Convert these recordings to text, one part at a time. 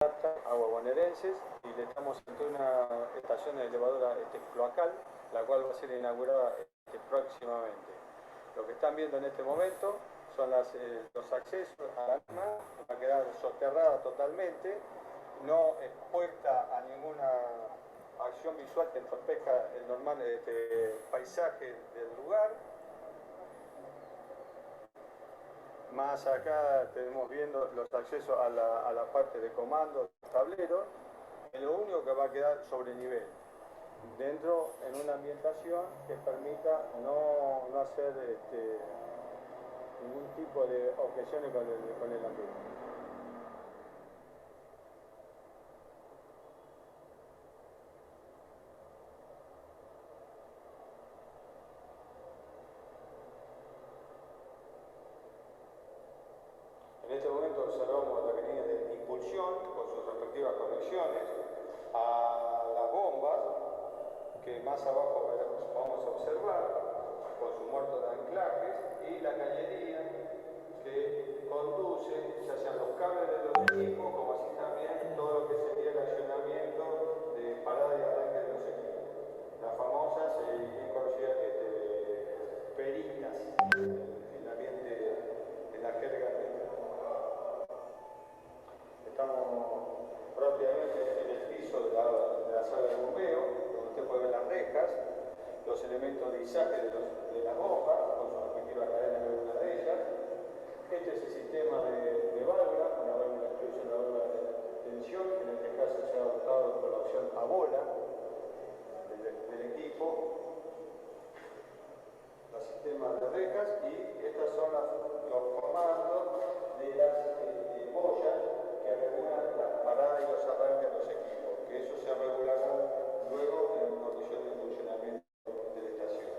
aguas bonaerenses, y le estamos haciendo una estación de elevadora cloacal, la cual va a ser inaugurada próximamente. Lo que están viendo en este momento son los accesos a la misma, va a quedar soterrada totalmente, no expuesta a ninguna acción visual que entorpezca el normal paisaje del lugar. Más acá tenemos viendo los accesos a la parte de comando, tablero, es lo único que va a quedar sobre nivel, dentro en una ambientación que permita no hacer ningún tipo de objeciones con el ambiente. En este momento observamos la avenida de impulsión con sus respectivas conexiones a las bombas que más abajo vamos a observar con su muerto de anclajes y la cañería que conduce ya sean los cables de los equipos como así también todo lo que sería el accionamiento de parada y arranque de los equipos. Las famosas y bien conocidas peritas en el ambiente, en la jerga. Estamos propiamente en el piso de la sala de bombeo, donde usted puede ver las rejas, los elementos de izaje de las bombas, con su respectiva cadena de una de ellas. Este es el sistema de válvula, una válvula que usa una válvula de tensión, que en este caso se ha adoptado con la opción a bola del equipo, los sistemas de rejas, y estos son los comandos de las boyas que regulan la parada y los arranques de los equipos, que eso se regulará luego en condiciones de funcionamiento de la estación.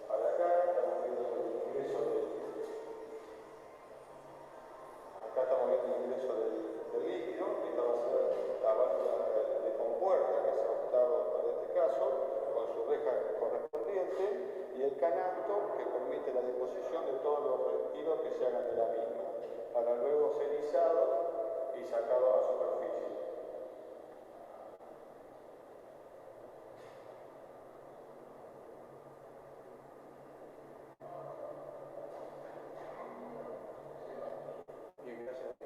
Para acá estamos viendo el ingreso del líquido. Esta va a ser la válvula de compuerta que se ha optado para este caso, con su reja correspondiente, y el canasto que permite la deposición de todos los residuos que se hagan de la misma, para luego ser izados y sacados a superficie. Bien, gracias.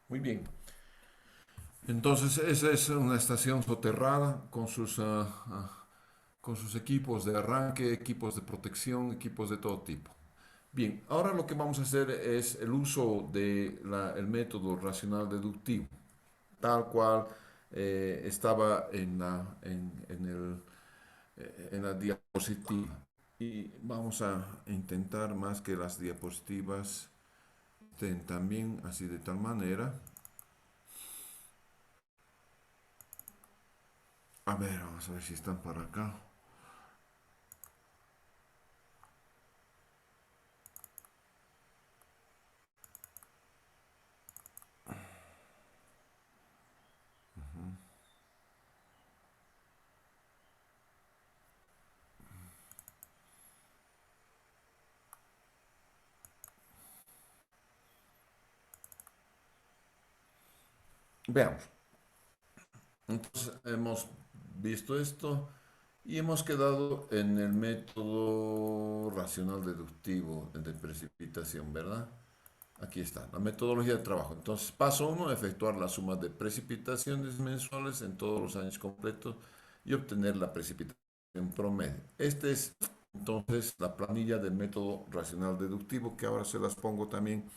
Muy bien. Entonces, esa es una estación soterrada con sus equipos de arranque, equipos de protección, equipos de todo tipo. Bien, ahora lo que vamos a hacer es el uso del método racional deductivo, tal cual estaba en la diapositiva. Y vamos a intentar más que las diapositivas estén también así de tal manera. A ver, vamos a ver si están para acá. Veamos. Entonces hemos visto esto y hemos quedado en el método racional deductivo de precipitación, ¿verdad? Aquí está, la metodología de trabajo. Entonces, paso uno, efectuar la suma de precipitaciones mensuales en todos los años completos y obtener la precipitación promedio. Esta es entonces la planilla del método racional deductivo, que ahora se las pongo también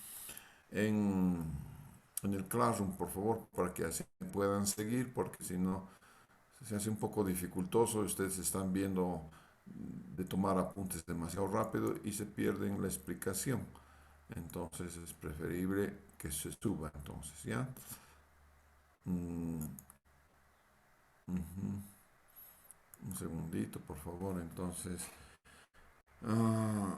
en, en el Classroom, por favor, para que así puedan seguir, porque si no se hace un poco dificultoso. Ustedes están viendo de tomar apuntes demasiado rápido y se pierden la explicación. Entonces es preferible que se suba, entonces, ¿ya? Mm, ujú. Un segundito, por favor, entonces. ah,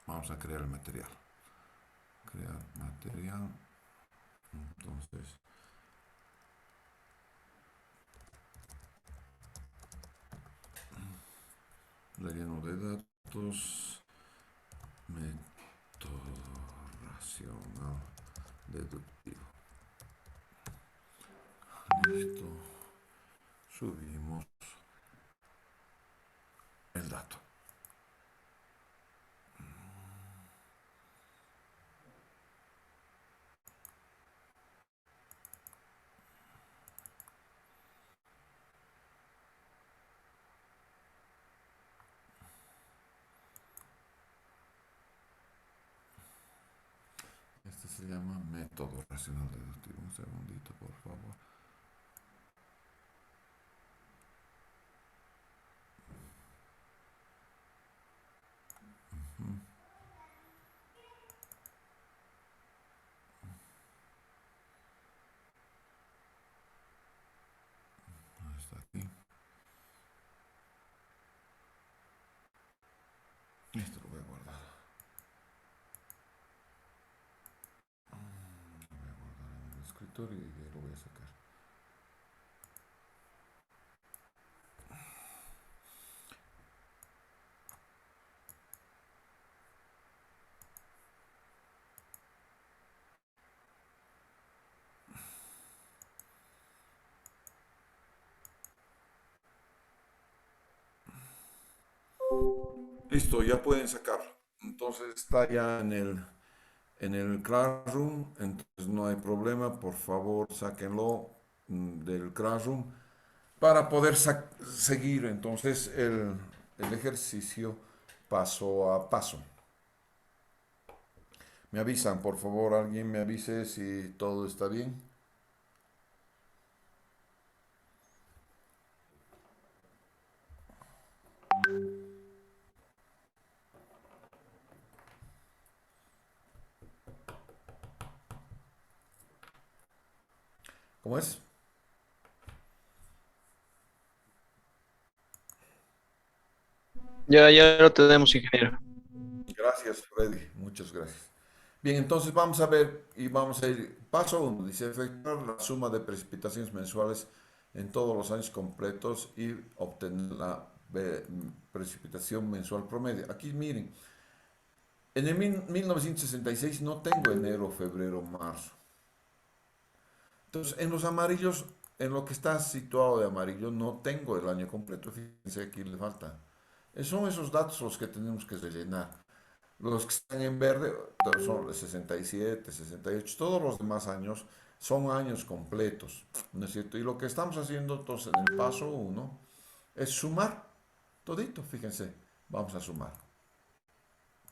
Vamos a crear el material. Crear material. Entonces, relleno de datos. Método racional deductivo. Listo. Subimos el dato. Este se llama método racional deductivo. Un segundito, por favor. Está aquí. Esto lo voy a guardar. Lo voy a guardar en el escritorio y lo voy a sacar. Listo, ya pueden sacarlo. Entonces está ya en el Classroom, entonces no hay problema. Por favor, sáquenlo del Classroom para poder seguir entonces el ejercicio paso a paso. Me avisan, por favor, alguien me avise si todo está bien. ¿Cómo es? Ya lo tenemos, ingeniero. Gracias, Freddy. Muchas gracias. Bien, entonces vamos a ver y vamos a ir. Paso uno, dice efectuar la suma de precipitaciones mensuales en todos los años completos y obtener la precipitación mensual promedio. Aquí miren, en el 1966 no tengo enero, febrero, marzo. Entonces, en los amarillos, en lo que está situado de amarillo, no tengo el año completo. Fíjense, aquí le falta. Son esos datos los que tenemos que rellenar. Los que están en verde son 67, 68, todos los demás años son años completos, ¿no es cierto? Y lo que estamos haciendo entonces en el paso uno es sumar todito, fíjense, vamos a sumar.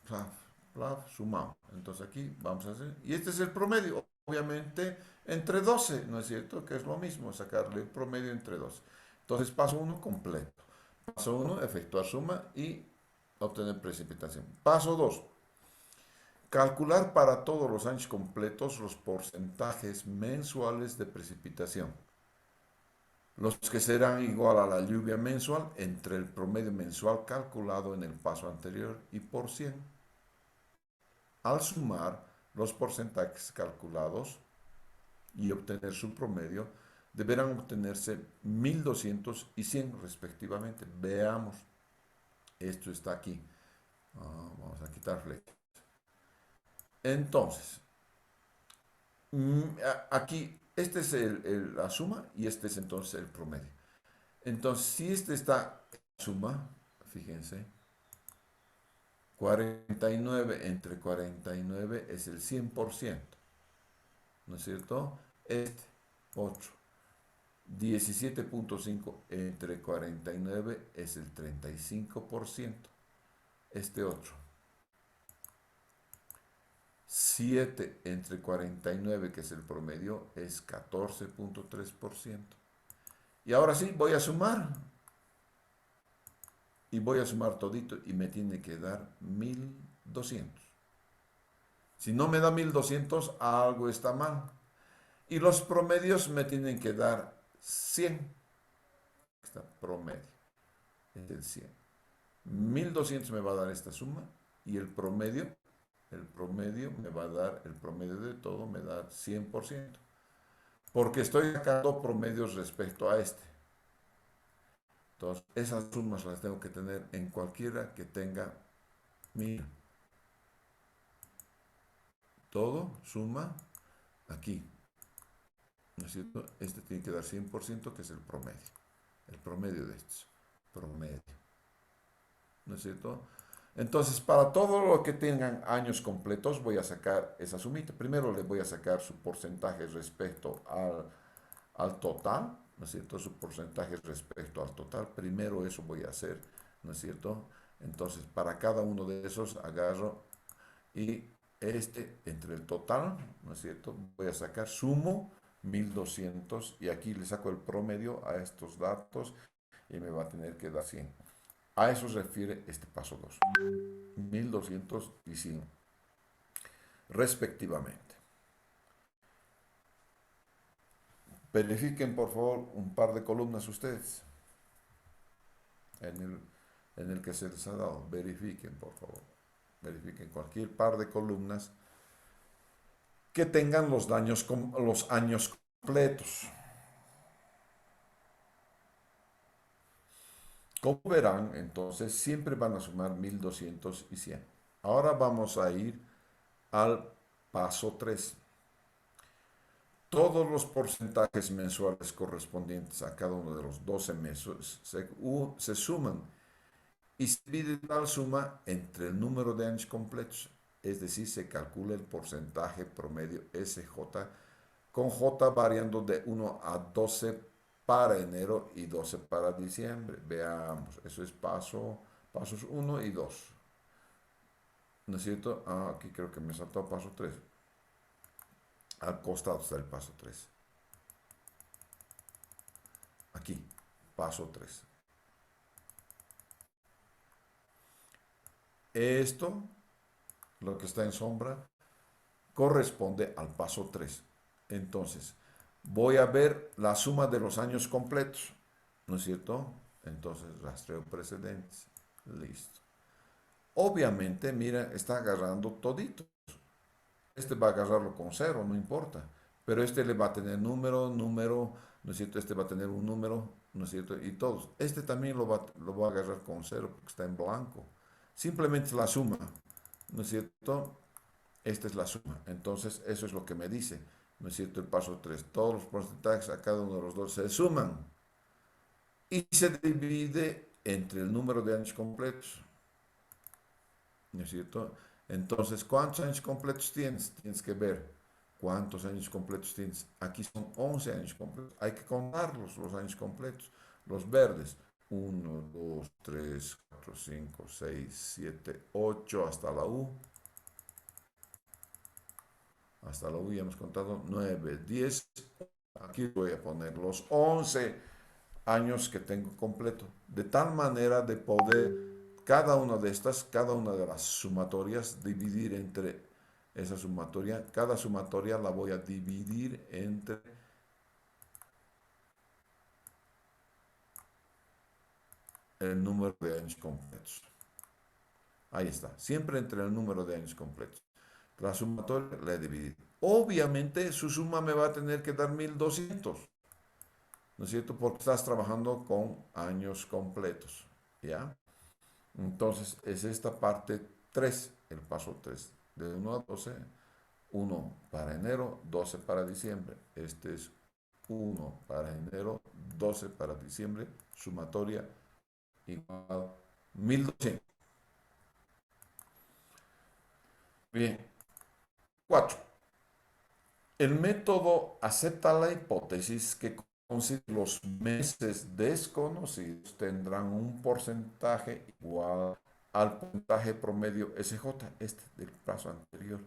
Plaf, plaf, sumamos. Entonces aquí vamos a hacer, y este es el promedio, obviamente entre 12, ¿no es cierto? Que es lo mismo, sacarle el promedio entre 12. Entonces paso uno completo. Paso uno, efectuar suma y obtener precipitación. Paso 2, calcular para todos los años completos los porcentajes mensuales de precipitación, los que serán igual a la lluvia mensual entre el promedio mensual calculado en el paso anterior y por 100. Al sumar los porcentajes calculados y obtener su promedio, deberán obtenerse 1200 y 100 respectivamente. Veamos, esto está aquí. Vamos a quitar flechas. Entonces, aquí, esta es la suma y este es entonces el promedio. Entonces, si este está en suma, fíjense, 49 entre 49 es el 100%, ¿no es cierto? Este, 8. 17.5 entre 49 es el 35%. Este otro. 7 entre 49, que es el promedio, es 14.3%. Y ahora sí, voy a sumar. Y voy a sumar todito y me tiene que dar 1200. Si no me da 1200, algo está mal. Y los promedios me tienen que dar 100. Está promedio. Es el 100. 1200 me va a dar esta suma y el promedio me va a dar, el promedio de todo me da 100%. Porque estoy sacando promedios respecto a este. Entonces, esas sumas las tengo que tener en cualquiera que tenga mi todo, suma, aquí. ¿No es cierto? Este tiene que dar 100%, que es el promedio. El promedio de estos. Promedio. ¿No es cierto? Entonces, para todo lo que tengan años completos, voy a sacar esa sumita. Primero le voy a sacar su porcentaje respecto al total, ¿no es cierto? Su porcentaje respecto al total. Primero eso voy a hacer, ¿no es cierto? Entonces, para cada uno de esos agarro y este entre el total, ¿no es cierto? Voy a sacar, sumo 1200 y aquí le saco el promedio a estos datos y me va a tener que dar 100. A eso se refiere este paso 2. 1200 y 100 respectivamente. Verifiquen por favor un par de columnas ustedes en el que se les ha dado. Verifiquen por favor. Verifiquen cualquier par de columnas que tengan los años completos. Como verán, entonces siempre van a sumar 1200 y 100. Ahora vamos a ir al paso 3. Todos los porcentajes mensuales correspondientes a cada uno de los 12 meses se suman y se divide tal suma entre el número de años completos. Es decir, se calcula el porcentaje promedio SJ con J variando de 1 a 12 para enero y 12 para diciembre. Veamos, eso es pasos 1 y 2. ¿No es cierto? Aquí creo que me saltó paso 3. Al costado está el paso 3. Aquí, paso 3. Esto, lo que está en sombra, corresponde al paso 3. Entonces, voy a ver la suma de los años completos, ¿no es cierto? Entonces, rastreo precedentes. Listo. Obviamente, mira, está agarrando todito. Este va a agarrarlo con cero, no importa. Pero este le va a tener número, ¿no es cierto? Este va a tener un número, ¿no es cierto? Y todos. Este también lo va a agarrar con cero porque está en blanco. Simplemente la suma, ¿no es cierto? Esta es la suma. Entonces, eso es lo que me dice, ¿no es cierto? El paso 3. Todos los porcentajes a cada uno de los dos se suman y se divide entre el número de años completos, ¿no es cierto? Entonces, ¿cuántos años completos tienes? Tienes que ver cuántos años completos tienes. Aquí son 11 años completos. Hay que contarlos, los años completos. Los verdes. 1, 2, 3, 4, 5, 6, 7, 8 hasta la U. Hasta la U ya hemos contado 9, 10. Aquí voy a poner los 11 años que tengo completo. De tal manera de poder cada una de las sumatorias, dividir entre esa sumatoria. Cada sumatoria la voy a dividir entre el número de años completos. Ahí está, siempre entre el número de años completos. La sumatoria la he dividido. Obviamente su suma me va a tener que dar 1200. ¿No es cierto? Porque estás trabajando con años completos. ¿Ya? Entonces es esta parte 3, el paso 3, de 1 a 12, 1 para enero, 12 para diciembre. Este es 1 para enero, 12 para diciembre, sumatoria igual 1200. Bien. 4. El método acepta la hipótesis que los meses desconocidos tendrán un porcentaje igual al puntaje promedio SJ, este del paso anterior,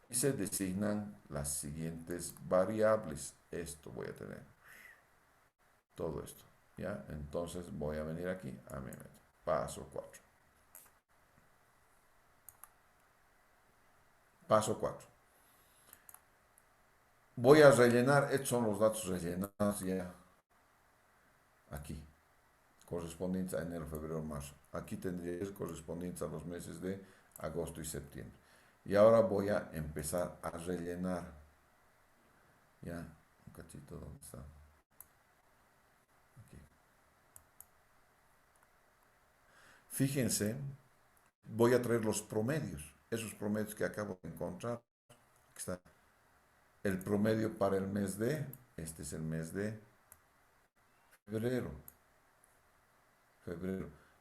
y se designan las siguientes variables. Esto voy a tener, todo esto, ¿ya? Entonces voy a venir aquí a mi método. Paso 4. Paso 4. Voy a rellenar, estos son los datos rellenados ya aquí, correspondientes a enero, febrero, marzo. Aquí tendría correspondientes a los meses de agosto y septiembre. Y ahora voy a empezar a rellenar. Ya, un cachito, ¿dónde está? Aquí. Fíjense, voy a traer los promedios, esos promedios que acabo de encontrar. Aquí está el promedio para el mes de, este es el mes de febrero.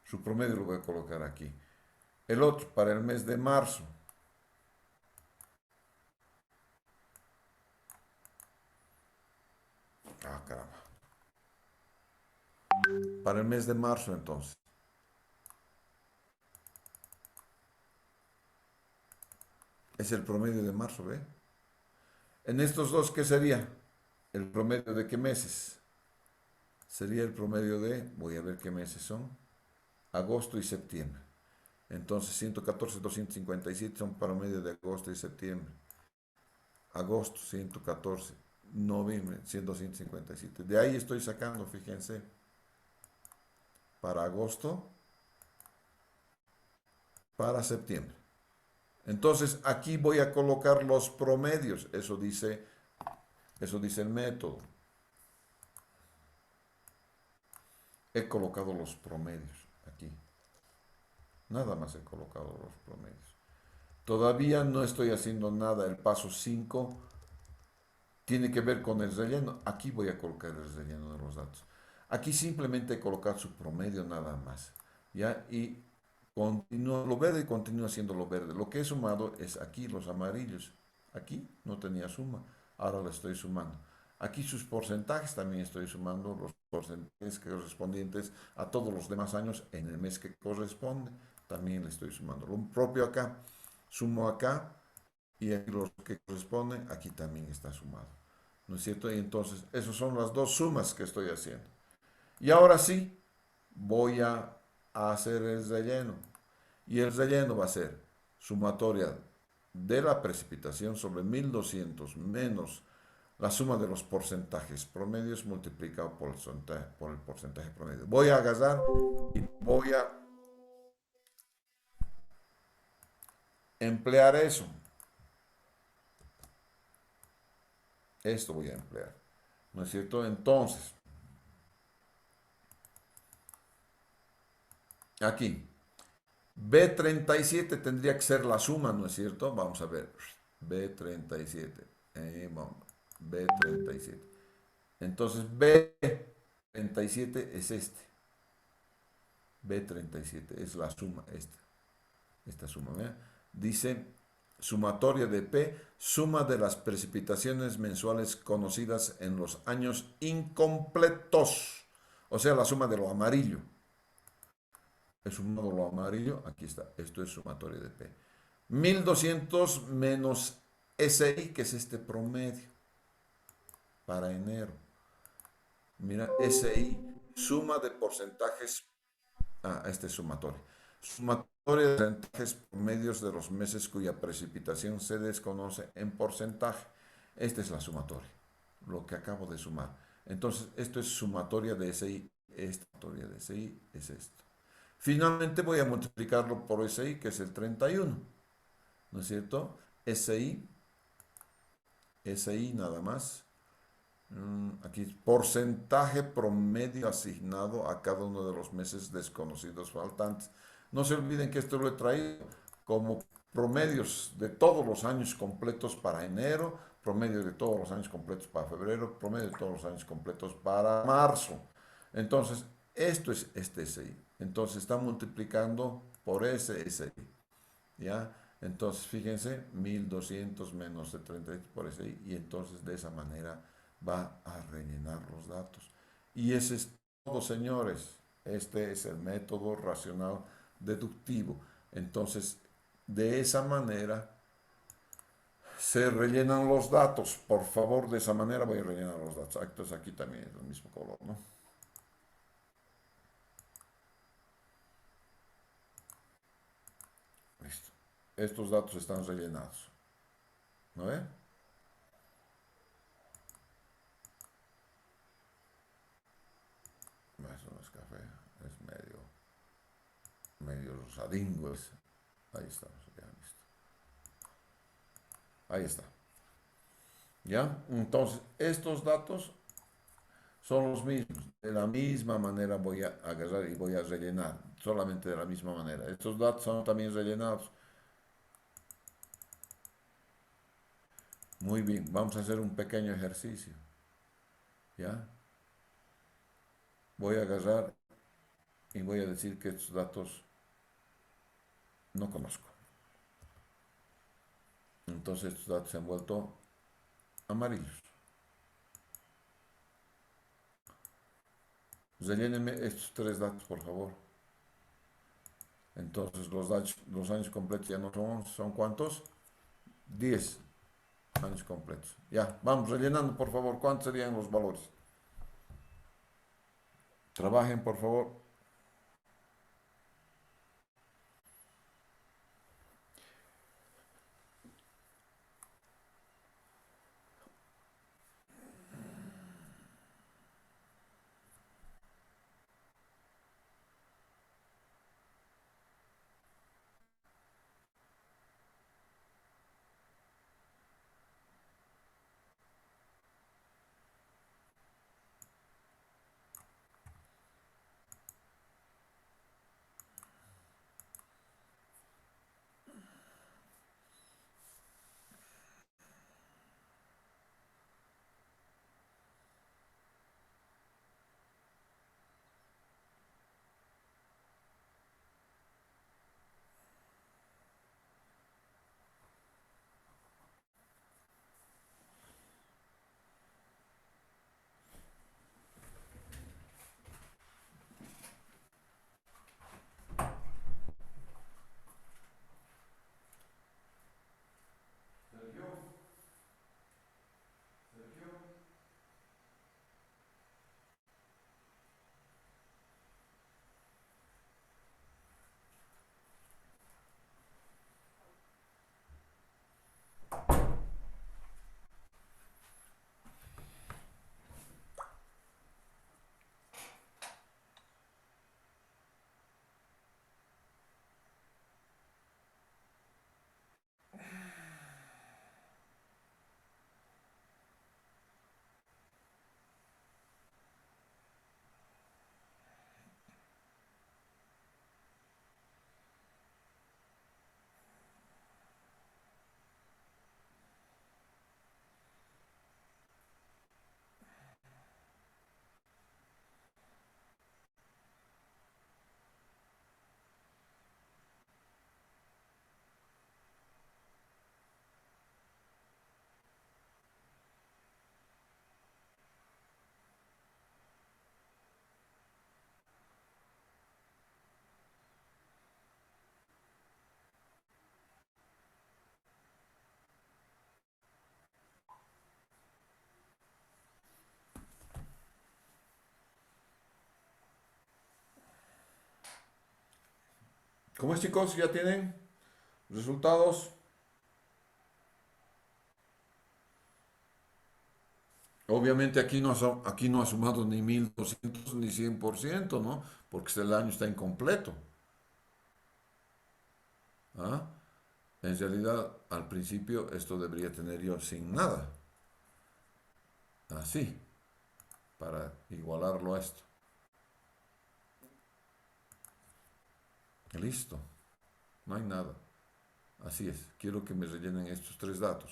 Su promedio lo voy a colocar aquí. El otro para el mes de marzo. Ah, caramba. Para el mes de marzo, entonces. Es el promedio de marzo, ¿ve? En estos dos, ¿qué sería? ¿El promedio de qué meses? Sería el promedio de, voy a ver qué meses son, agosto y septiembre. Entonces 114, 257 son promedio de agosto y septiembre. Agosto 114, noviembre 157. De ahí estoy sacando, fíjense, para agosto, para septiembre. Entonces aquí voy a colocar los promedios, eso dice el método. He colocado los promedios aquí. Nada más he colocado los promedios. Todavía no estoy haciendo nada. El paso 5 tiene que ver con el relleno. Aquí voy a colocar el relleno de los datos. Aquí simplemente he colocado su promedio nada más. ¿Ya? Y continúo lo verde y continúo haciendo lo verde. Lo que he sumado es aquí los amarillos. Aquí no tenía suma. Ahora lo estoy sumando. Aquí sus porcentajes también estoy sumando los porcentajes correspondientes a todos los demás años en el mes que corresponde. También le estoy sumando. Lo propio acá. Sumo acá y aquí los que corresponden, aquí también está sumado. ¿No es cierto? Y entonces, esas son las dos sumas que estoy haciendo. Y ahora sí, voy a hacer el relleno. Y el relleno va a ser sumatoria de la precipitación sobre 1200 menos la suma de los porcentajes promedios multiplicado por el porcentaje promedio. Voy a agarrar y voy a emplear eso. Esto voy a emplear. ¿No es cierto? Entonces, aquí, B37 tendría que ser la suma, ¿no es cierto? Vamos a ver. B37. Vamos. B37. Entonces, B37 es este. B37 es la suma, esta suma. ¿Ve? Dice sumatoria de P, suma de las precipitaciones mensuales conocidas en los años incompletos. O sea, la suma de lo amarillo. He sumado lo amarillo, aquí está. Esto es sumatoria de P. 1200 menos SI, que es este promedio para enero. Mira, SI, suma de porcentajes. Este es sumatorio. Sumatoria de porcentajes promedios de los meses cuya precipitación se desconoce en porcentaje. Esta es la sumatoria, lo que acabo de sumar. Entonces, esto es sumatoria de SI. Esta sumatoria de SI es esto. Finalmente voy a multiplicarlo por SI, que es el 31. ¿No es cierto? SI nada más. Aquí, porcentaje promedio asignado a cada uno de los meses desconocidos faltantes. No se olviden que esto lo he traído como promedios de todos los años completos para enero, promedio de todos los años completos para febrero, promedio de todos los años completos para marzo. Entonces, esto es este SI. Entonces, está multiplicando por ese SI. ¿Ya? Entonces, fíjense, 1200 menos de 30 por SI. Y entonces, de esa manera, va a rellenar los datos. Y ese es todo, señores. Este es el método racional deductivo. Entonces, de esa manera se rellenan los datos. Por favor, de esa manera voy a rellenar los datos. Entonces aquí también es el mismo color, ¿no? Listo. Estos datos están rellenados. ¿No ve? Eso no es café, es medio rosadingo. Ahí estamos, ya listo. Ahí está. ¿Ya? Entonces, estos datos son los mismos. De la misma manera voy a agarrar y voy a rellenar. Solamente de la misma manera. Estos datos son también rellenados. Muy bien, vamos a hacer un pequeño ejercicio. ¿Ya? Voy a agarrar y voy a decir que estos datos no conozco. Entonces estos datos se han vuelto amarillos. Rellénenme estos tres datos, por favor. Entonces los años completos ya no son ¿cuántos? 10 años completos. Ya, vamos rellenando, por favor. ¿Cuántos serían los valores? Trabajen, por favor. ¿Cómo es, chicos? ¿Ya tienen resultados? Obviamente aquí no ha sumado ni 1200 ni 100%, ¿no? Porque el año está incompleto. ¿Ah? En realidad, al principio esto debería tener yo sin nada. Así, para igualarlo a esto. Listo, no hay nada. Así es, quiero que me rellenen estos tres datos.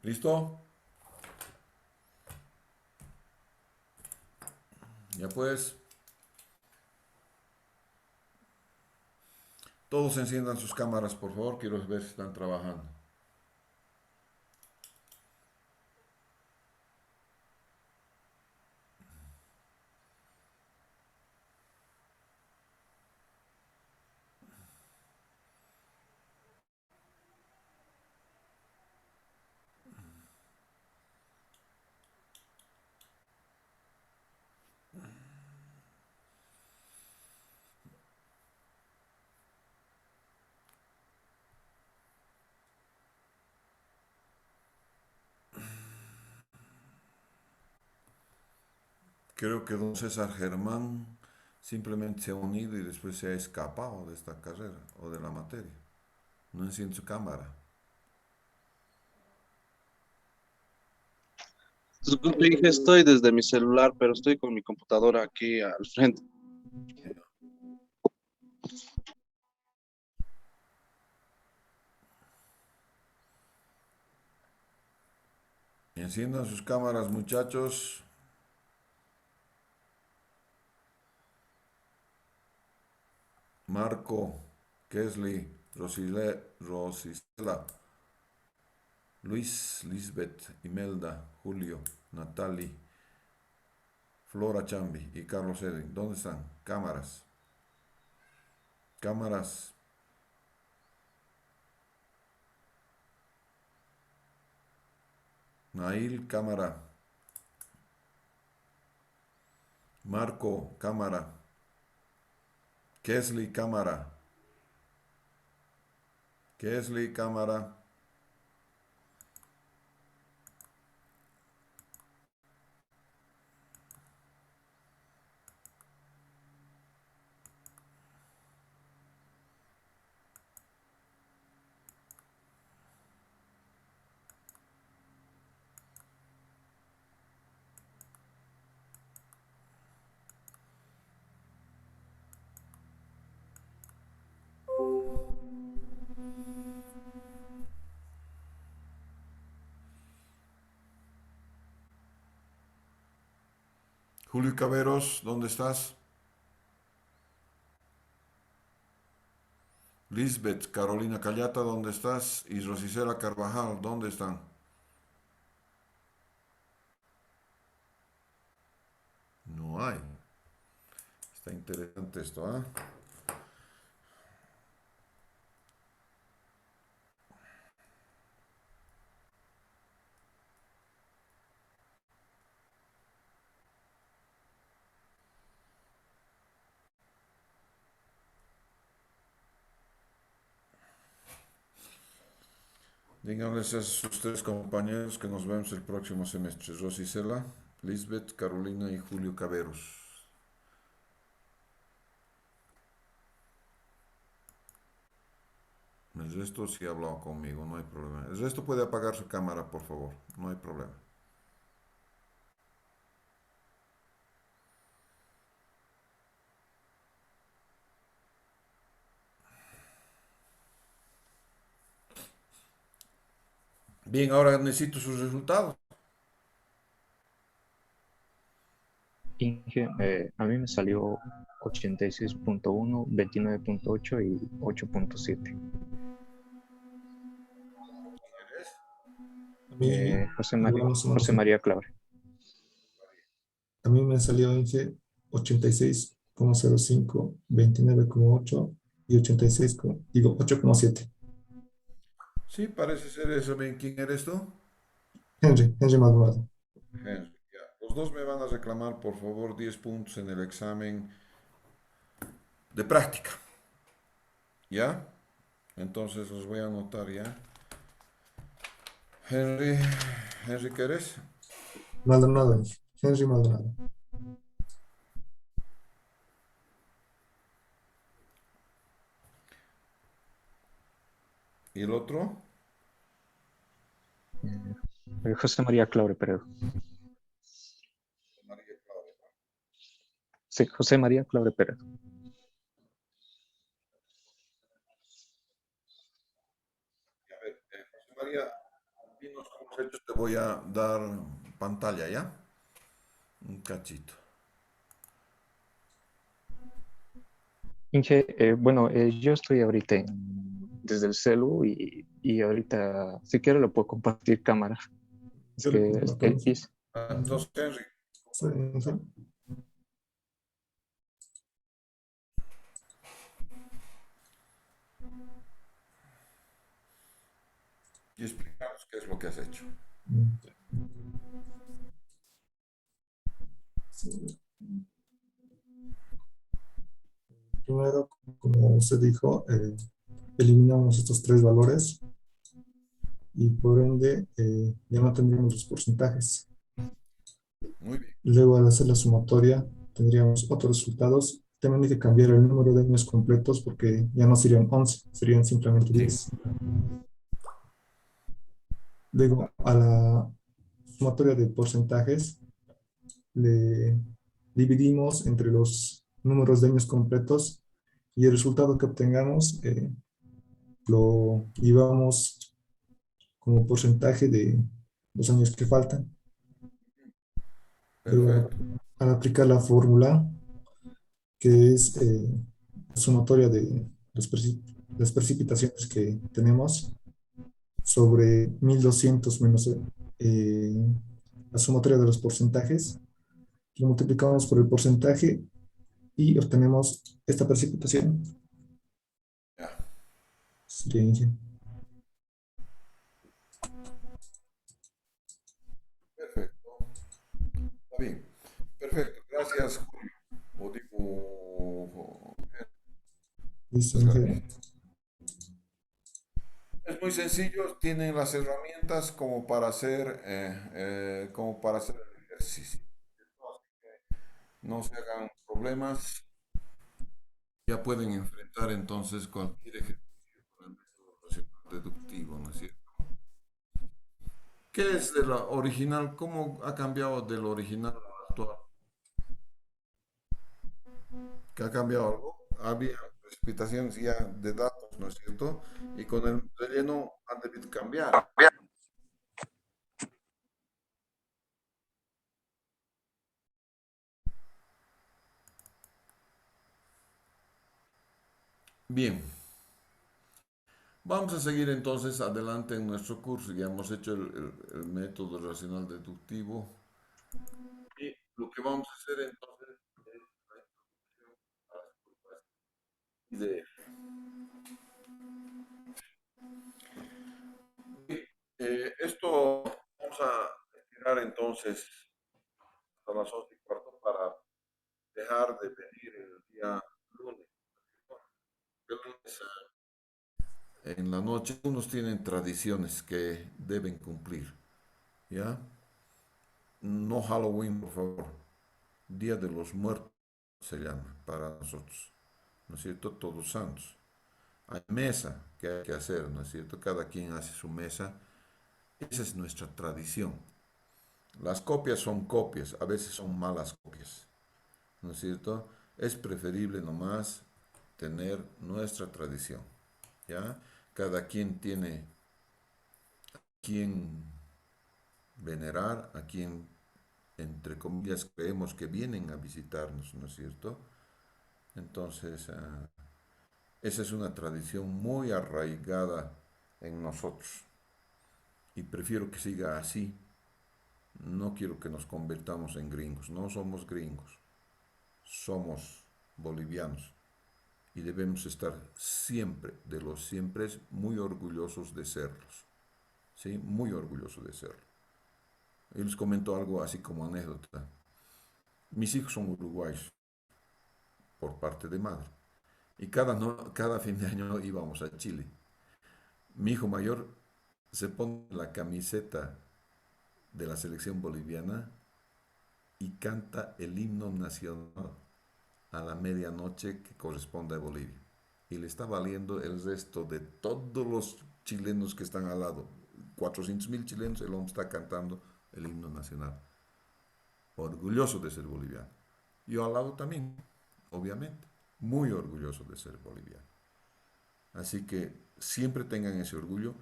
¿Listo? Ya pues, todos enciendan sus cámaras, por favor. Quiero ver si están trabajando. Creo que don César Germán simplemente se ha unido y después se ha escapado de esta carrera o de la materia. No enciende su cámara. Disculpe, dije, estoy desde mi celular, pero estoy con mi computadora aquí al frente. Enciendan sus cámaras, muchachos. Marco, Kesley, Rosisela, Luis, Lisbeth, Imelda, Julio, Natali, Flora Chambi y Carlos Edwin. ¿Dónde están? Cámaras. Cámaras. Nail, cámara. Marco, cámara. Kesley, cámara. Kesley, cámara. Julio Caberos, ¿dónde estás? Lisbeth, Carolina Callata, ¿dónde estás? Y Rosicela Carvajal, ¿dónde están? No hay. Está interesante esto, ¿ah? Díganles a sus tres compañeros que nos vemos el próximo semestre. Rosicela, Lisbeth, Carolina y Julio Caberos. El resto sí ha hablado conmigo, no hay problema. El resto puede apagar su cámara, por favor. No hay problema. Bien, ahora necesito sus resultados. Inge, a mí me salió 86.1, 29.8 y 8.7. A mí, igual más o menos, José María Claure. a mí me salió Inge 86,05, 29,8 y 86, digo 8,7. Sí, parece ser eso. Bien, ¿quién eres tú? Henry Maldonado. Henry, ya. Los dos me van a reclamar, por favor, 10 puntos en el examen de práctica. ¿Ya? Entonces los voy a anotar ya. Henry, Henry, ¿qué eres? Maldonado, Henry Maldonado. ¿Y el otro? José María Claure Peredo. María Claudia. Sí, José María Claure Peredo. A ver, José María, dinos cómo has hecho voy a dar pantalla, ¿ya? Un cachito. Inge, bueno, yo estoy ahorita desde el celu y ahorita, si quiero, lo puedo compartir cámara. Es Yo le que comparto. hice. Entonces, Henry, Sí, sí. y explicaros qué es lo que has hecho. Sí. Primero, como usted dijo, eliminamos estos tres valores y por ende ya no tendríamos los porcentajes. Muy bien. Luego, al hacer la sumatoria, tendríamos otros resultados. También hay que cambiar el número de años completos porque ya no serían 11, serían simplemente Sí, 10. Luego, a la sumatoria de porcentajes, le dividimos entre los números de años completos y el resultado que obtengamos lo llevamos como porcentaje de los años que faltan. Luego, perfecto. al aplicar la fórmula, que es la sumatoria de las precipitaciones que tenemos sobre 1200 menos eh, la sumatoria de los porcentajes, lo multiplicamos por el porcentaje y obtenemos esta precipitación. Ya, Sería perfecto. Está bien. Perfecto. Gracias, Julio. O digo, listo, muchas Inge. gracias. Es muy sencillo, tienen las herramientas como para hacer el ejercicio. No se hagan problemas, ya pueden enfrentar entonces cualquier ejercicio con el método racional deductivo, ¿no es cierto? ¿Qué es de la original? ¿Cómo ha cambiado del original al actual? ¿Qué ha cambiado algo? Había precipitaciones ya de datos, ¿no es cierto? Y con el relleno han debido cambiar. Bien, vamos a seguir entonces adelante en nuestro curso. Ya hemos hecho el método racional deductivo. Y lo que vamos a hacer entonces es la introducción a las curvas de esto vamos a estirar entonces hasta las 11:15 para dejar de venir el día lunes. El lunes en la noche, unos tienen tradiciones que deben cumplir, ¿ya? No Halloween, por favor. Día de los Muertos se llama para nosotros, ¿no es cierto? Todos Santos. Hay mesa que hay que hacer, ¿no es cierto? Cada quien hace su mesa. Esa es nuestra tradición. Las copias son copias, a veces son malas copias, ¿no es cierto? Es preferible nomás tener nuestra tradición, ¿ya? Cada quien tiene quien venerar, a quien, entre comillas, creemos que vienen a visitarnos, ¿no es cierto? Entonces, esa es una tradición muy arraigada en nosotros y prefiero que siga así. No quiero que nos convirtamos en gringos, no somos gringos, somos bolivianos y debemos estar siempre, de los siempre, muy orgullosos de serlos, ¿sí? Muy orgullosos de serlo. Y les comento algo así como anécdota. Mis hijos son uruguayos por parte de madre y cada fin de año íbamos a Chile. Mi hijo mayor se pone la camiseta de la selección boliviana y canta el himno nacional a la medianoche que corresponde a Bolivia. Y le está valiendo el resto de todos los chilenos que están al lado. 400.000 chilenos, el hombre está cantando el himno nacional. Orgulloso de ser boliviano. Yo al lado también, obviamente. Muy orgulloso de ser boliviano. Así que siempre tengan ese orgullo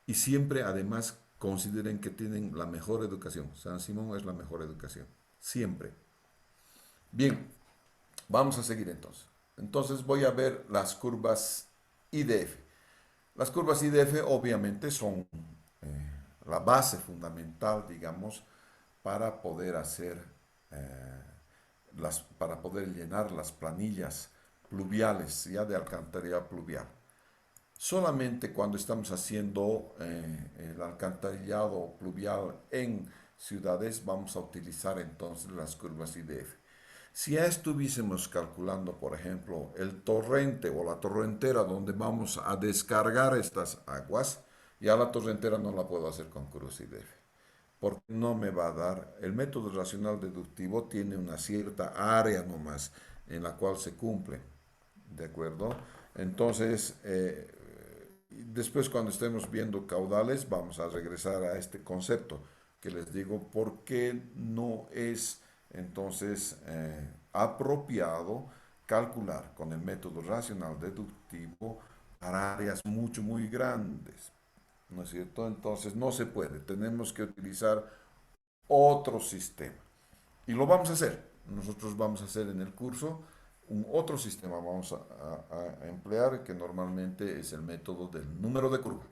y siempre además consideren que tienen la mejor educación. San Simón es la mejor educación, siempre. Bien, vamos a seguir entonces. Entonces voy a ver las curvas IDF. Las curvas IDF obviamente son la base fundamental, digamos, para poder hacer, para poder llenar las planillas pluviales, ya de alcantarillado pluvial. Solamente cuando estamos haciendo el alcantarillado pluvial en ciudades vamos a utilizar entonces las curvas IDF. Si ya estuviésemos calculando, por ejemplo, el torrente o la torrentera donde vamos a descargar estas aguas, ya la torrentera no la puedo hacer con curvas IDF, porque no me va a dar. El método racional deductivo tiene una cierta área nomás en la cual se cumple, ¿de acuerdo? Entonces, después cuando estemos viendo caudales, vamos a regresar a este concepto que les digo, ¿por qué no es entonces apropiado calcular con el método racional deductivo para áreas muy grandes? ¿No es cierto? Entonces no se puede, tenemos que utilizar otro sistema. Y lo vamos a hacer. Nosotros vamos a hacer en el curso un otro sistema, vamos a emplear, que normalmente es el método del número de curva.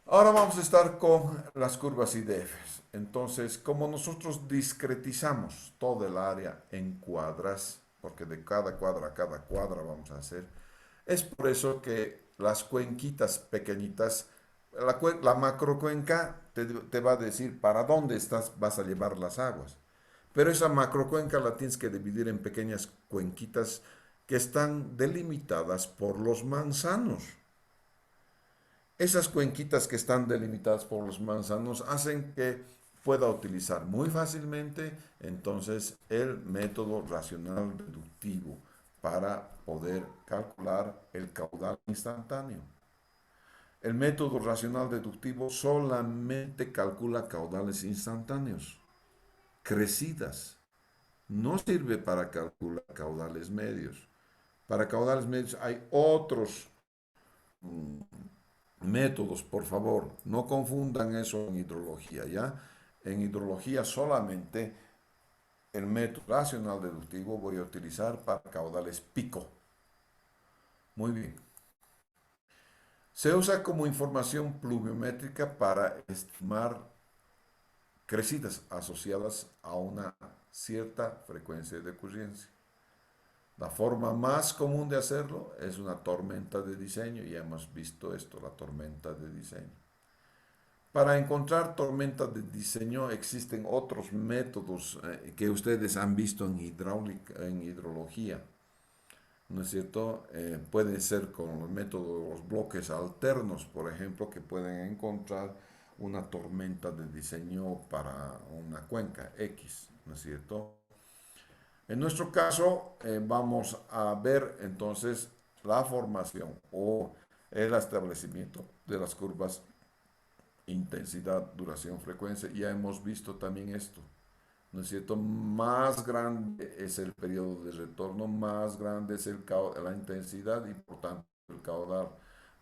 Ahora vamos a estar con las curvas IDF. Entonces, como nosotros discretizamos toda el área en cuadras, porque de cada cuadra a cada cuadra vamos a hacer, es por eso que las cuenquitas pequeñitas, la macrocuenca te va a decir para dónde vas a llevar las aguas. Pero esa macrocuenca la tienes que dividir en pequeñas cuenquitas que están delimitadas por los manzanos. Esas cuenquitas que están delimitadas por los manzanos hacen que pueda utilizar muy fácilmente entonces el método racional deductivo para poder calcular el caudal instantáneo. El método racional deductivo solamente calcula caudales instantáneos, crecidas. No sirve para calcular caudales medios. Para caudales medios hay otros métodos, por favor. No confundan eso en hidrología, ¿ya? En hidrología solamente el método racional deductivo voy a utilizar para caudales pico. Muy bien. Se usa como información pluviométrica para estimar crecidas asociadas a una cierta frecuencia de ocurrencia. La forma más común de hacerlo es una tormenta de diseño, y hemos visto esto, la tormenta de diseño. Para encontrar tormentas de diseño existen otros métodos que ustedes han visto en hidráulica, en hidrología, ¿no es cierto? Puede ser con el método de los bloques alternos, por ejemplo, que pueden encontrar una tormenta de diseño para una cuenca X, ¿no es cierto? En nuestro caso, vamos a ver entonces la formación o el establecimiento de las curvas intensidad, duración, frecuencia. Ya hemos visto también esto, ¿no es cierto? Más grande es el periodo de retorno, más grande es la intensidad y por tanto el caudal.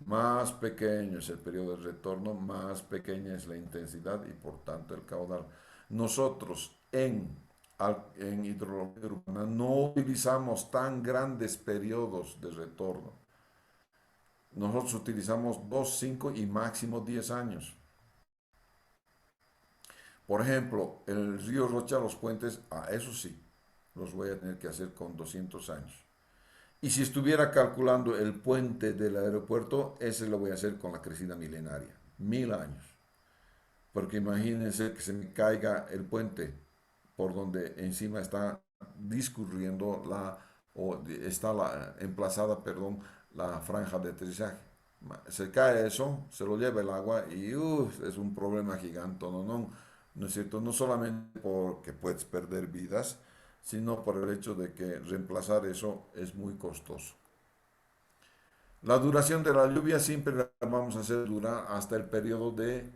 Más pequeño es el periodo de retorno, más pequeña es la intensidad y por tanto el caudal. Nosotros en hidrología urbana no utilizamos tan grandes periodos de retorno. Nosotros utilizamos 2, 5 y máximo 10 años. Por ejemplo, el río Rocha, los puentes, eso sí, los voy a tener que hacer con 200 años. Y si estuviera calculando el puente del aeropuerto, ese lo voy a hacer con la crecida milenaria, 1000 años. Porque imagínense que se me caiga el puente por donde encima está discurriendo emplazada, perdón, la franja de aterrizaje. Se cae eso, se lo lleva el agua y es un problema gigante, ¿no es cierto? No solamente porque puedes perder vidas, sino por el hecho de que reemplazar eso es muy costoso. La duración de la lluvia siempre la vamos a hacer durar hasta el periodo de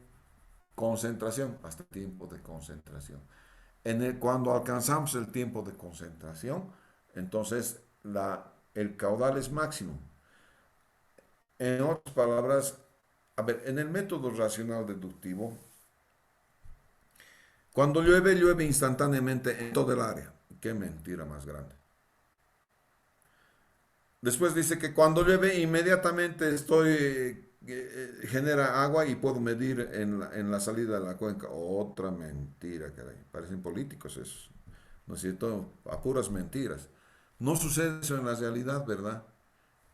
concentración, hasta el tiempo de concentración. Cuando alcanzamos el tiempo de concentración, entonces el caudal es máximo. En otras palabras, A ver, en el método racional deductivo, cuando llueve, llueve instantáneamente en todo el área. Qué mentira más grande. Después dice que cuando llueve, inmediatamente genera agua y puedo medir en la salida de la cuenca. Otra mentira, caray. Parecen políticos esos. ¿No es cierto? A puras mentiras. No sucede eso en la realidad, ¿verdad?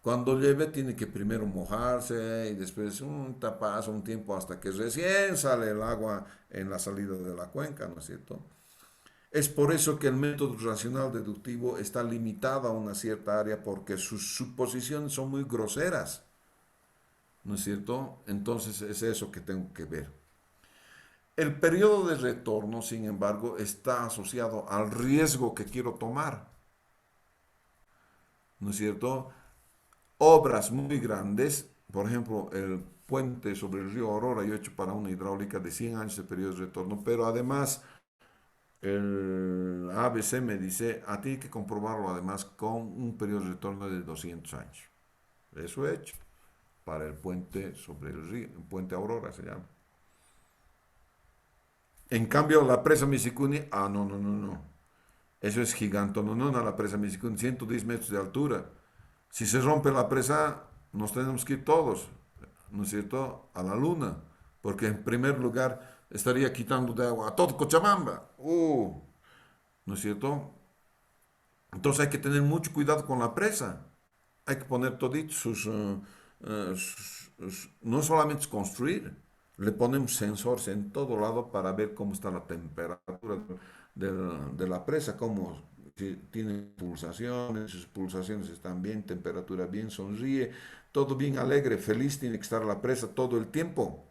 Cuando llueve tiene que primero mojarse y después un tapazo, un tiempo hasta que recién sale el agua en la salida de la cuenca, ¿no es cierto? Es por eso que el método racional deductivo está limitado a una cierta área porque sus suposiciones son muy groseras, ¿no es cierto? Entonces es eso que tengo que ver. El periodo de retorno, sin embargo, está asociado al riesgo que quiero tomar, ¿no es cierto? Obras muy grandes, por ejemplo, el puente sobre el río Aurora, yo he hecho para una hidráulica de 100 años de periodo de retorno, pero además el ABC me dice, a ti hay que comprobarlo además con un periodo de retorno de 200 años. Eso he hecho para el puente sobre el río, el puente Aurora se llama. En cambio, la presa Misicuni, no, no, no, no. Eso es gigante, no, no, la presa Misicuni, 110 metros de altura. Si se rompe la presa, nos tenemos que ir todos, ¿no es cierto?, a la luna, porque en primer lugar estaría quitando de agua a todo Cochabamba, ¿no es cierto? Entonces hay que tener mucho cuidado con la presa, hay que poner toditos no solamente construir, le ponemos sensores en todo lado para ver cómo está la temperatura de la presa, cómo si tiene pulsaciones, sus pulsaciones están bien, temperatura bien, sonríe, todo bien alegre, feliz tiene que estar la presa todo el tiempo.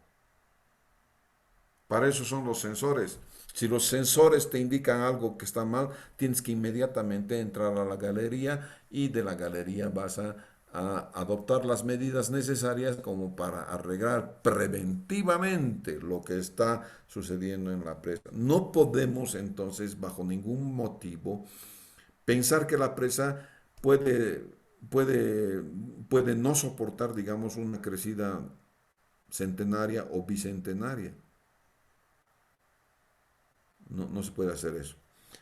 Para eso son los sensores. Si los sensores te indican algo que está mal, tienes que inmediatamente entrar a la galería y de la galería vas a adoptar las medidas necesarias como para arreglar preventivamente lo que está sucediendo en la presa. No podemos entonces, bajo ningún motivo, pensar que la presa puede, puede, puede no soportar, digamos, una crecida centenaria o bicentenaria. No, no se puede hacer eso.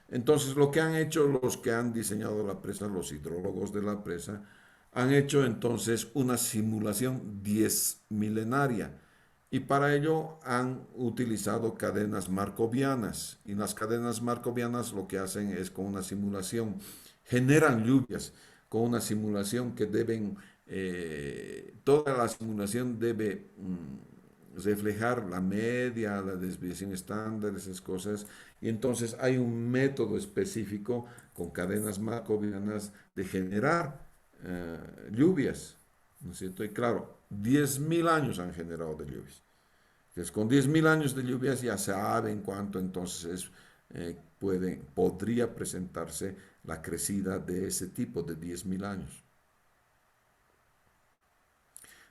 Entonces, lo que han hecho los que han diseñado la presa, los hidrólogos de la presa, han hecho entonces una simulación 10 milenaria y para ello han utilizado cadenas marcovianas. Y las cadenas marcovianas lo que hacen es con una simulación, generan lluvias con una simulación que deben, toda la simulación debe reflejar la media, la desviación estándar, esas cosas. Y entonces hay un método específico con cadenas marcovianas de generar lluvias, ¿no es cierto? Y claro, 10.000 años han generado de lluvias. Entonces, con 10.000 años de lluvias ya saben cuánto entonces podría presentarse la crecida de ese tipo de 10.000 años.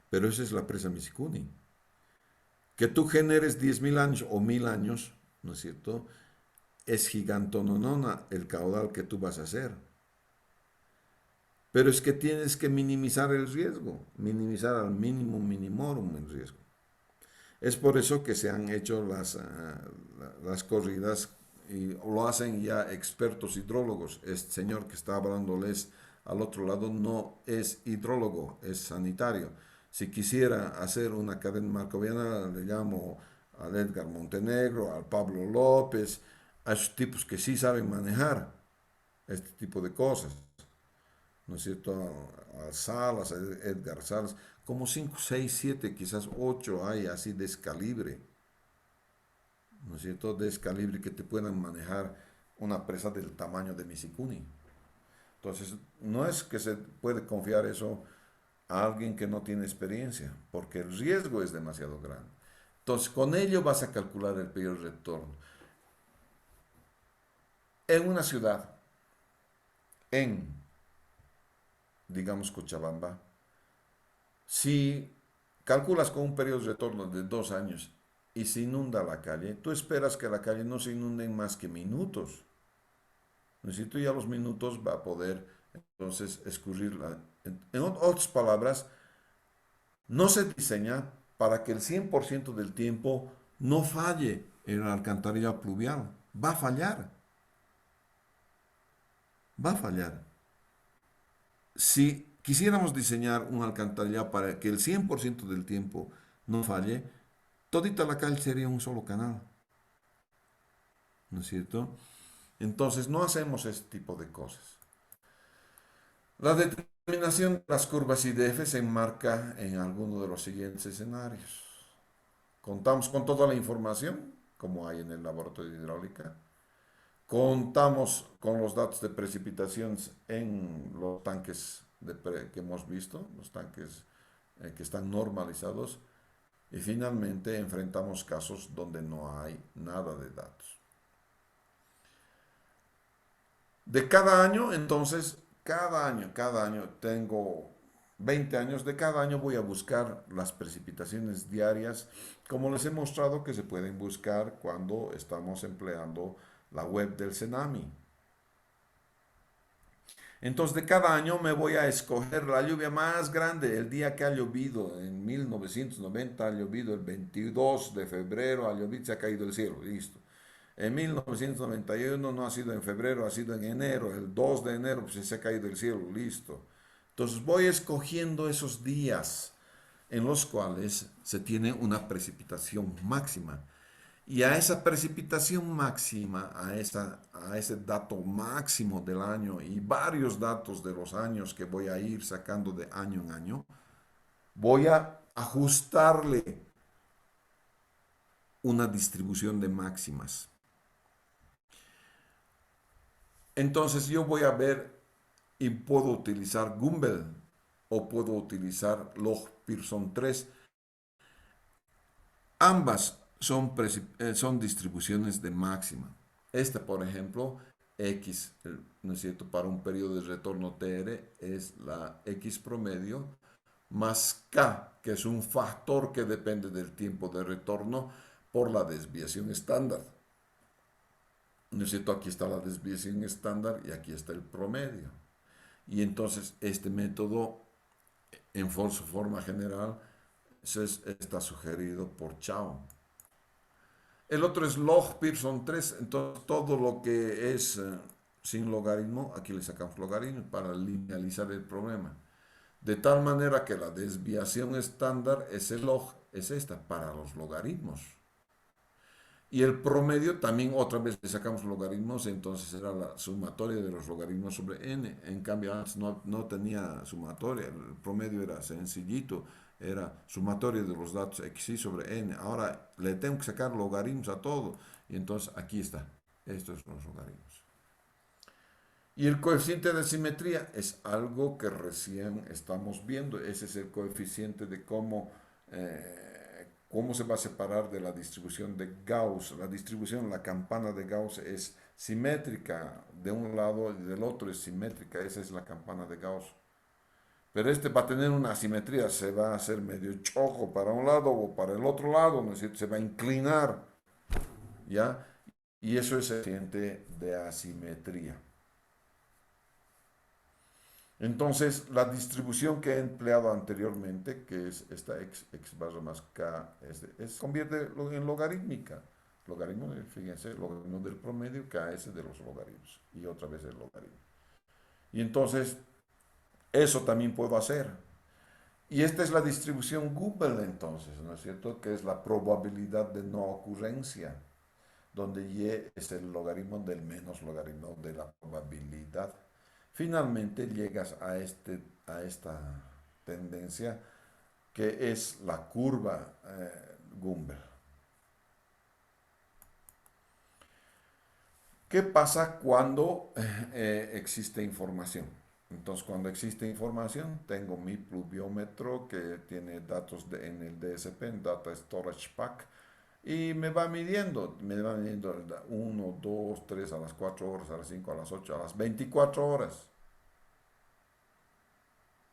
Pero esa es la presa Misicuni. Que tú generes 10.000 años o 1.000 años, ¿no es cierto? Es gigantononona el caudal que tú vas a hacer. Pero es que tienes que minimizar el riesgo, minimizar al mínimo minimorum el riesgo. Es por eso que se han hecho las corridas y lo hacen ya expertos hidrólogos. Este señor que está hablándoles al otro lado no es hidrólogo, es sanitario. Si quisiera hacer una cadena marcoviana, le llamo al Edgar Montenegro, al Pablo López, a esos tipos que sí saben manejar este tipo de cosas, ¿no es cierto? A Salas, a Edgar Salas, como 5, 6, 7, quizás 8 hay así de escalibre, ¿no es cierto? De escalibre que te puedan manejar una presa del tamaño de Misicuni. Entonces, no es que se puede confiar eso a alguien que no tiene experiencia, porque el riesgo es demasiado grande. Entonces, con ello vas a calcular el periodo de retorno. En una ciudad, en, digamos, Cochabamba, si calculas con un periodo de retorno de 2 años y se inunda la calle, tú esperas que la calle no se inunde en más que minutos. Necesito ya los minutos va a poder entonces escurrirla. En otras palabras, no se diseña para que el 100% del tiempo no falle el alcantarillado pluvial. Va a fallar. Va a fallar. Si quisiéramos diseñar un alcantarillado para que el 100% del tiempo no falle, todita la calle sería un solo canal. ¿No es cierto? Entonces no hacemos ese tipo de cosas. La determinación de las curvas IDF se enmarca en alguno de los siguientes escenarios. Contamos con toda la información, como hay en el laboratorio de hidráulica. Contamos con los datos de precipitaciones en los tanques que hemos visto, los tanques que están normalizados. Y finalmente enfrentamos casos donde no hay nada de datos. De cada año, entonces, cada año tengo 20 años, de cada año voy a buscar las precipitaciones diarias, como les he mostrado que se pueden buscar cuando estamos empleando la web del Cenami. Entonces, de cada año me voy a escoger la lluvia más grande, el día que ha llovido. En 1990 ha llovido el 22 de febrero, ha llovido, se ha caído el cielo, listo. En 1991 no ha sido en febrero, ha sido en enero. El 2 de enero pues, se ha caído el cielo, listo. Entonces voy escogiendo esos días en los cuales se tiene una precipitación máxima. Y a esa precipitación máxima, a ese dato máximo del año y varios datos de los años que voy a ir sacando de año en año, voy a ajustarle una distribución de máximas. Entonces yo voy a ver y puedo utilizar Gumbel o puedo utilizar Log-Pearson 3. Ambas son distribuciones de máxima. Esta, por ejemplo, X, ¿no es cierto? Para un periodo de retorno TR es la X promedio más K, que es un factor que depende del tiempo de retorno por la desviación estándar. ¿No es cierto? Aquí está la desviación estándar y aquí está el promedio. Y entonces este método, en su forma general, está sugerido por Chow. El otro es Log-Pearson 3, entonces todo lo que es sin logaritmo, aquí le sacamos logaritmo para linealizar el problema. De tal manera que la desviación estándar, ese log, es esta, para los logaritmos. Y el promedio también otra vez le sacamos logaritmos, entonces era la sumatoria de los logaritmos sobre n. En cambio antes no tenía sumatoria, el promedio era sencillito, era sumatoria de los datos xy sobre n. Ahora le tengo que sacar logaritmos a todo y entonces aquí está, estos son los logaritmos. Y el coeficiente de simetría es algo que recién estamos viendo, ese es el coeficiente de cómo se va a separar de la distribución de Gauss. La distribución, la campana de Gauss es simétrica de un lado y del otro es simétrica. Esa es la campana de Gauss. Pero este va a tener una asimetría, se va a hacer medio choco para un lado o para el otro lado, ¿no es cierto? Se va a inclinar, ¿ya? Y eso es el coeficiente de asimetría. Entonces, la distribución que he empleado anteriormente, que es esta x barra más k, se convierte en logarítmica. Logaritmo, fíjense, logaritmo del promedio, k es de los logaritmos. Y otra vez el logaritmo. Y entonces, eso también puedo hacer. Y esta es la distribución Gumbel, entonces, ¿no es cierto? Que es la probabilidad de no ocurrencia, donde y es el logaritmo del menos logaritmo de la probabilidad. Finalmente llegas a esta tendencia que es la curva Gumbel. ¿Qué pasa cuando existe información? Entonces, cuando existe información, tengo mi pluviómetro que tiene datos en el DSP, en Data Storage Pack, y me va midiendo 1, 2, 3, a las 4 horas, a las 5, a las 8, a las 24 horas.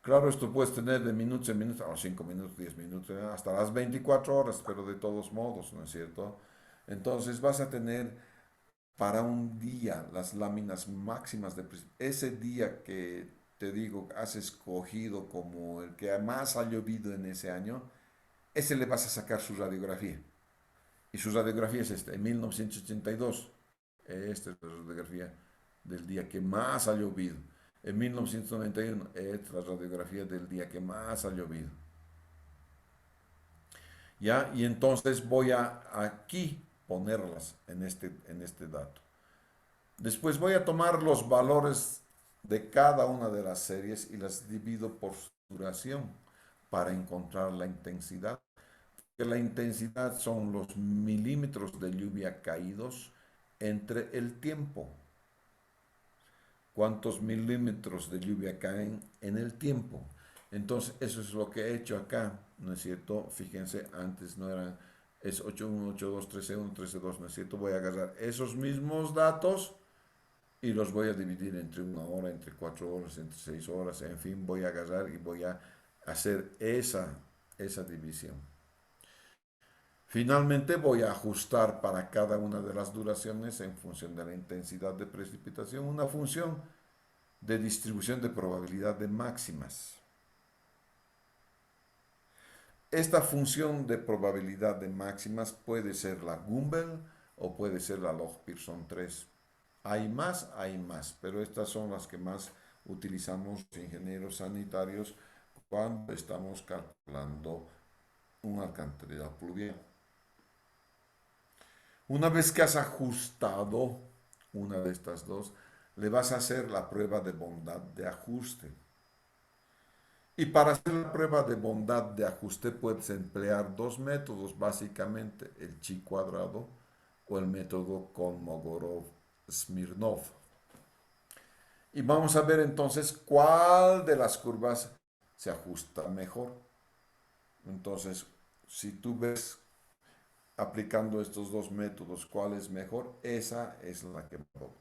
Claro, esto puedes tener de minutos en minutos, a los 5 minutos, 10 minutos, hasta las 24 horas, pero de todos modos, ¿no es cierto? Entonces vas a tener para un día las láminas máximas de ese día que te digo, has escogido como el que más ha llovido en ese año, ese le vas a sacar su radiografía. Y su radiografía es esta, en 1982. Esta es la radiografía del día que más ha llovido. En 1991, esta es la radiografía del día que más ha llovido. ¿Ya? Y entonces voy a aquí ponerlas en este dato. Después voy a tomar los valores de cada una de las series y las divido por su duración para encontrar la intensidad. Que la intensidad son los milímetros de lluvia caídos entre el tiempo. ¿Cuántos milímetros de lluvia caen en el tiempo? Entonces, eso es lo que he hecho acá, ¿no es cierto? Fíjense, antes no eran, es 8.1, 8.2, 13.1, 13.2, ¿no es cierto? Voy a agarrar esos mismos datos y los voy a dividir entre 1 hora, entre 4 horas, entre 6 horas, en fin, voy a agarrar y voy a hacer esa división. Finalmente voy a ajustar para cada una de las duraciones en función de la intensidad de precipitación una función de distribución de probabilidad de máximas. Esta función de probabilidad de máximas puede ser la Gumbel o puede ser la log Pearson 3. Hay más, pero estas son las que más utilizamos los ingenieros sanitarios cuando estamos calculando un alcantarillado pluvial. Una vez que has ajustado una de estas dos, le vas a hacer la prueba de bondad de ajuste. Y para hacer la prueba de bondad de ajuste puedes emplear dos métodos, básicamente, el chi cuadrado o el método Kolmogorov-Smirnov. Y vamos a ver entonces cuál de las curvas se ajusta mejor. Entonces, si tú ves aplicando estos dos métodos, ¿cuál es mejor? Esa es la que puedo.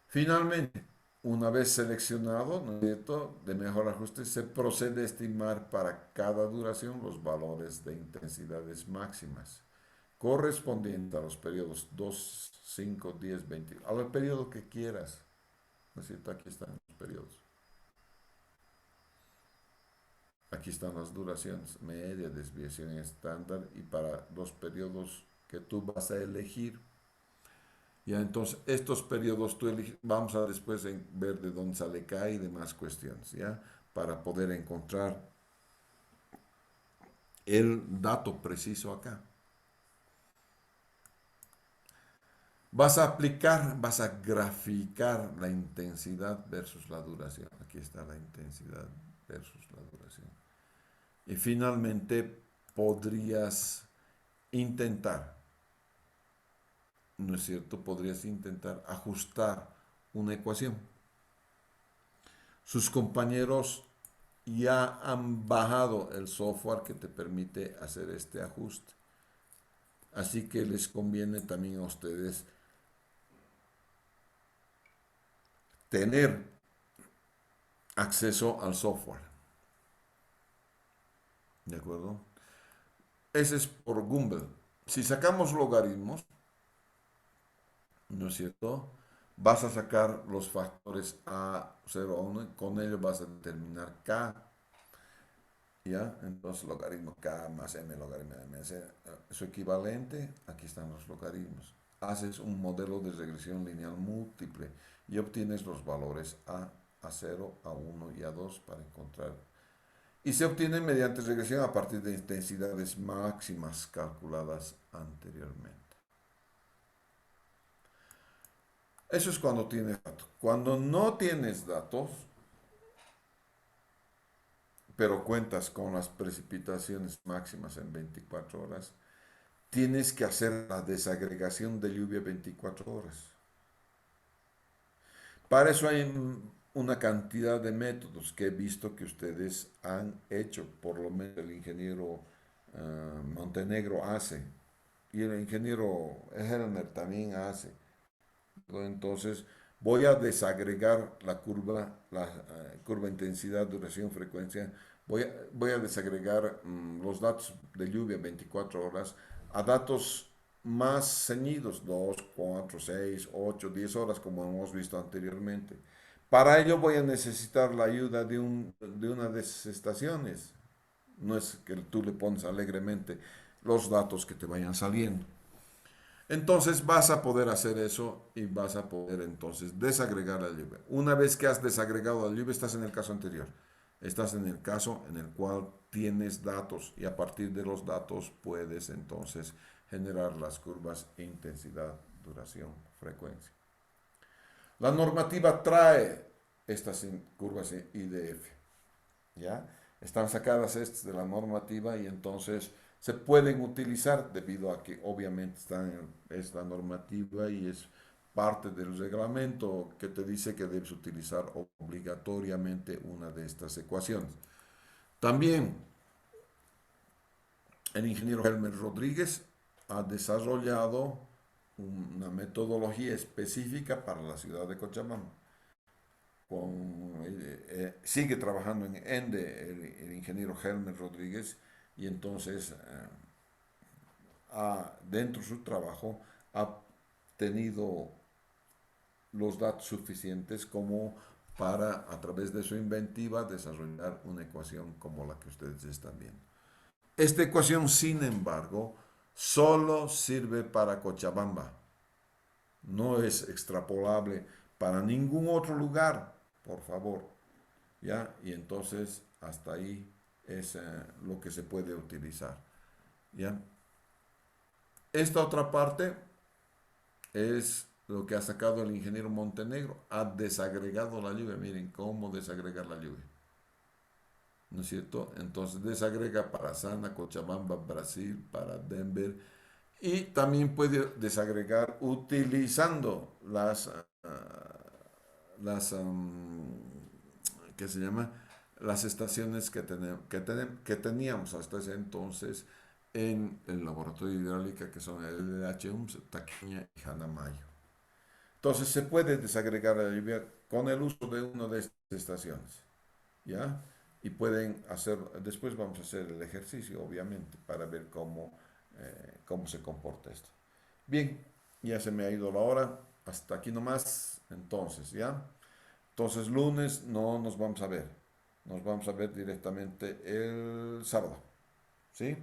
Finalmente, una vez seleccionado, ¿no es cierto?, de mejor ajuste, se procede a estimar para cada duración los valores de intensidades máximas, correspondientes a los periodos 2, 5, 10, 20, al periodo que quieras. ¿No es cierto? Aquí están los periodos. Aquí están las duraciones, media, desviación estándar y para los periodos que tú vas a elegir. Ya, entonces, estos periodos tú eliges, vamos a después ver de dónde sale K y demás cuestiones, ¿ya? Para poder encontrar el dato preciso acá. Vas a graficar la intensidad versus la duración. Aquí está la intensidad versus la duración. Y finalmente podrías intentar, ¿no es cierto? Podrías intentar ajustar una ecuación. Sus compañeros ya han bajado el software que te permite hacer este ajuste. Así que les conviene también a ustedes tener acceso al software. ¿De acuerdo? Ese es por Gumbel. Si sacamos logaritmos, ¿no es cierto? Vas a sacar los factores a 0 a 1 y con ello vas a determinar K. ¿Ya? Entonces logaritmo K más M logaritmo de M. Su equivalente, aquí están los logaritmos. Haces un modelo de regresión lineal múltiple y obtienes los valores a 0, a 1 y a 2 para encontrar. Y se obtiene mediante regresión a partir de intensidades máximas calculadas anteriormente. Eso es cuando tienes datos. Cuando no tienes datos, pero cuentas con las precipitaciones máximas en 24 horas, tienes que hacer la desagregación de lluvia 24 horas. Para eso hay una cantidad de métodos que he visto que ustedes han hecho, por lo menos el ingeniero Montenegro hace, y el ingeniero Helmer también hace. Entonces, voy a desagregar la curva intensidad, duración, frecuencia. Voy a desagregar los datos de lluvia 24 horas a datos más ceñidos, 2, 4, 6, 8, 10 horas, como hemos visto anteriormente. Para ello voy a necesitar la ayuda de una de esas estaciones. No es que tú le pones alegremente los datos que te vayan saliendo. Entonces vas a poder hacer eso y vas a poder entonces desagregar la lluvia. Una vez que has desagregado la lluvia, estás en el caso anterior. Estás en el caso en el cual tienes datos y a partir de los datos puedes entonces generar las curvas intensidad, duración, frecuencia. La normativa trae estas curvas IDF, ¿ya? Están sacadas estas de la normativa y entonces se pueden utilizar debido a que obviamente es la normativa y es parte del reglamento que te dice que debes utilizar obligatoriamente una de estas ecuaciones. También el ingeniero Helmer Rodríguez ha desarrollado una metodología específica para la ciudad de Cochabamba. Sigue trabajando en ENDE el ingeniero Helmer Rodríguez y entonces dentro de su trabajo ha tenido los datos suficientes como para a través de su inventiva desarrollar una ecuación como la que ustedes están viendo. Esta ecuación, sin embargo, solo sirve para Cochabamba. No es extrapolable para ningún otro lugar, por favor. ¿Ya? Y entonces hasta ahí es lo que se puede utilizar. ¿Ya? Esta otra parte es lo que ha sacado el ingeniero Montenegro. Ha desagregado la lluvia. Miren cómo desagregar la lluvia. ¿No es cierto? Entonces desagrega para Sana, Cochabamba, Brasil, para Denver. Y también puede desagregar utilizando ¿qué se llama? Las estaciones que teníamos hasta ese entonces en el laboratorio de hidráulica, que son el LH-UMS, Taquiña y Hanamayo. Entonces se puede desagregar la lluvia con el uso de una de estas estaciones, ¿ya? Y pueden hacer, después vamos a hacer el ejercicio, obviamente, para ver cómo se comporta esto. Bien, ya se me ha ido la hora, hasta aquí nomás, entonces, ¿ya? Entonces lunes no nos vamos a ver, nos vamos a ver directamente el sábado, ¿sí?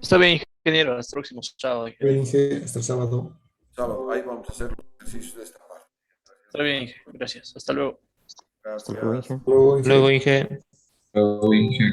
Está bien, ingeniero. Hasta el próximo sábado, ingeniero. Bien, Inge, hasta el sábado. Sábado, ahí vamos a hacer los ejercicios de esta parte. Está bien, Inge. Gracias. Hasta luego. Hasta luego, Gracias. Inge. Luego, Inge. Luego, Inge.